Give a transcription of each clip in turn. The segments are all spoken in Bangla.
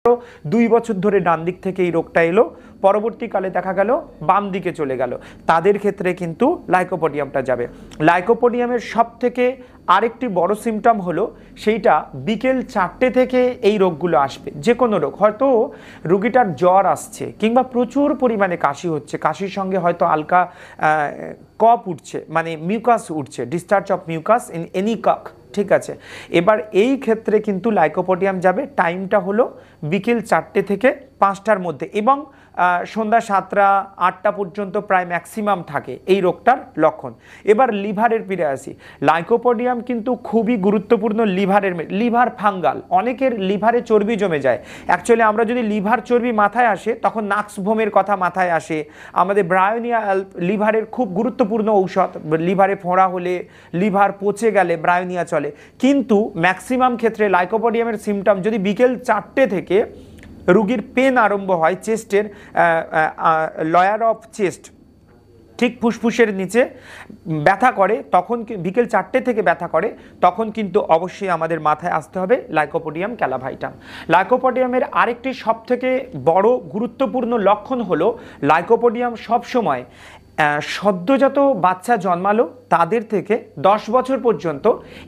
2 বছর ধরে ডান দিক থেকে এই রোগটা এলো, পরবর্তীকালে দেখা গেল বাম দিকে চলে গেল, তাদের ক্ষেত্রে কিন্তু লাইকোপোডিয়ামটা যাবে। লাইকোপোডিয়ামের সব থেকে আরেকটি বড় সিমটম হলো সেইটা বিকেল 4টে থেকে এই রোগগুলো আসবে। যে কোনো রোগ, হয়তো রুগীটার জ্বর আসছে কিংবা প্রচুর পরিমাণে কাশি হচ্ছে, কাশির সঙ্গে হয়তো হালকা কফ উঠছে, মানে মিউকাস উঠছে, discharge of mucus in any কক, ঠিক আছে। এবার এই ক্ষেত্রে কিন্তু লাইকোপোডিয়াম যাবে। টাইমটা হলো বিকেল 4টে থেকে 5টার মধ্যে এবং সন্ধ্যা 7টা 8টা পর্যন্ত প্রায় ম্যাক্সিমাম থাকে এই রোগটার লক্ষণ। এবার লিভারের ফিরে আসি। লাইকোপোডিয়াম কিন্তু খুবই গুরুত্বপূর্ণ লিভার ফাঙ্গাল। অনেকের লিভারে চর্বি জমে যায়। অ্যাকচুয়ালি আমরা যদি লিভার চর্বি মাথায় আসে তখন নাক্সভোমের কথা মাথায় আসে। আমাদের ব্রায়োনিয়া লিভারের খুব গুরুত্বপূর্ণ ঔষধ। লিভারে ফোঁড়া হলে, লিভার পচে গেলে ব্রায়োনিয়া চলে। কিন্তু ম্যাক্সিমাম ক্ষেত্রে লাইকোপোডিয়ামের সিমটম যদি বিকেল 4টে থেকে রুগীর পেন আরম্ভ হয়, চেস্টের লয়ার অফ চেস্ট, ঠিক ফুসফুসের নিচে ব্যথা করে, তখন বিকেল 4টে থেকে ব্যথা করে, তখন কিন্তু অবশ্যই আমাদের মাথায় আসতে হবে লাইকোপোডিয়াম ক্যালাভাইটাম। লাইকোপোডিয়ামের আরেকটি সবথেকে বড় গুরুত্বপূর্ণ লক্ষণ হলো লাইকোপোডিয়াম সবসময় সদ্যজাত বাচ্চা জন্মালো তাদের থেকে 10 বছর পর্যন্ত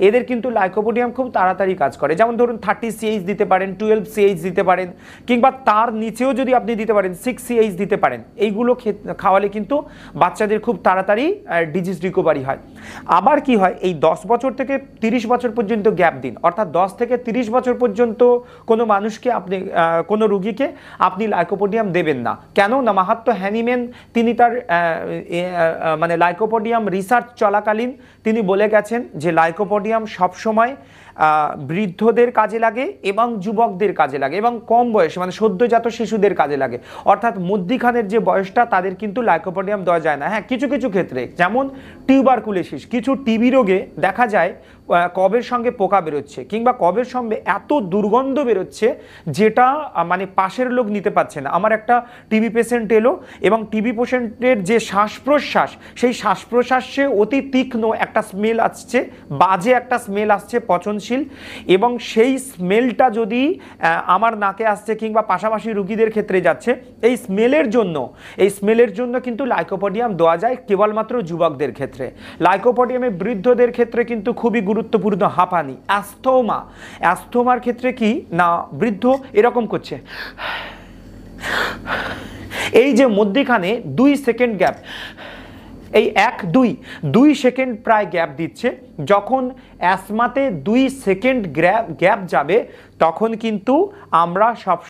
এদের কিন্তু লাইকোপোডিয়াম খুব তাড়াতাড়ি কাজ করে। যেমন ধরুন 30 CH দিতে পারেন, 12 CH দিতে পারেন, কিংবা তার নিচেও যদি আপনি দিতে পারেন 6 CH দিতে পারেন। এইগুলো খাওয়ালে কিন্তু বাচ্চাদের খুব তাড়াতাড়ি ডিজিজ রিকভারি হয়। আবার কি হয়, এই 10 বছর থেকে 30 বছর পর্যন্ত গ্যাপ দিন, অর্থাৎ 10 থেকে 30 বছর পর্যন্ত কোনো মানুষকে আপনি কোনো রুগীকে আপনি লাইকোপোডিয়াম দেবেন না। কেন না, মাহাত্ম্য হ্যানিম্যান তিনি তার মানে লাইকোপোডিয়াম রিসার্চ চলাকালীন তিনি বলে গেছেন যে লাইকোপোডিয়াম সবসময় বৃদ্ধদের কাজে লাগে এবং যুবকদের কাজে লাগে এবং কম বয়সে মানে সদ্যজাত শিশুদের কাজে লাগে। অর্থাৎ মধ্যিখানের যে বয়সটা তাদের কিন্তু লাইকোপোডিয়াম দেওয়া যায় না। হ্যাঁ, কিছু কিছু ক্ষেত্রে, যেমন টিউবারকুলোসিস, কিছু টিবি রোগে দেখা যায় কবের সঙ্গে পোকা বেরোচ্ছে কিংবা কবের সঙ্গে এত দুর্গন্ধ বেরোচ্ছে যেটা মানে পাশের লোক নিতে পারছে না। আমার একটা টিবি পেশেন্ট এলো এবং টিবি পেশেন্টের যে শ্বাস প্রশ্বাস, সেই শ্বাস প্রশ্বাসে অতি তীক্ষ্ণ একটা স্মেল আসছে, বাজে একটা স্মেল আসছে, পচনশীল, এবং সেই স্মেলটা যদি আমার নাকে আসছে কিংবা পাশাপাশি রুগীদের ক্ষেত্রে যাচ্ছে, এই স্মেলের জন্য কিন্তু লাইকোপোডিয়াম দেওয়া যায় কেবলমাত্র যুবকদের ক্ষেত্রে। লাইকোপোডিয়ামে বৃদ্ধদের ক্ষেত্রে কিন্তু খুবই গুরুত্বপূর্ণ হাঁপানি, অ্যাস্থমার ক্ষেত্রে কি না, বৃদ্ধ এরকম করছে, এই যে মধ্যিখানে 2 সেকেন্ড গ্যাপ, এই 1-2 সেকেন্ড প্রায় গ্যাপ দিচ্ছে। যখন অ্যাসমাতে 2 সেকেন্ড গ্যাপ যাবে তখন কিন্তু আমরা সব